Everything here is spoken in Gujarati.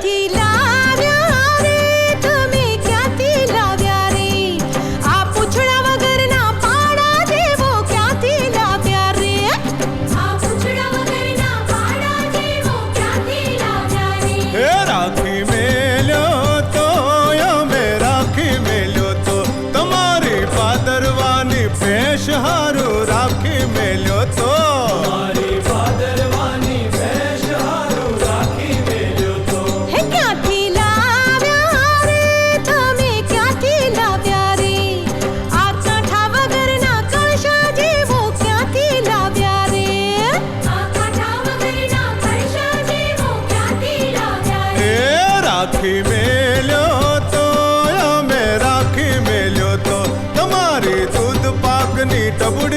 ક્યાંથી લાવ્યા રે તમે ક્યાંથી લાવ્યા રે આ પૂછડા વગરના પાડા જેવો ક્યાંથી લાવ્યા રે આ પૂછડા વગરના પાડા જેવો ક્યાંથી લાવ્યા રે હે રાખી મેલ્યો તો અમે રાખી મેલ્યો તો તમારી પાદરવાની ભેંસ હારું રાખી મેલ્યો તો હે ક્યાંથી લાવ્યા રે તમે ક્યાંથી લાવ્યા રે આ કાંઠા વગરના કળશા જેવો ક્યાંથી લાવ્યા રે આ કાંઠા વગરના કળશા જેવો ક્યાંથી લાવ્યા રે એ રાખી મેલ્યો તો અમે રાખી મેલ્યો તો તમારી દૂધ પાકની ટબડી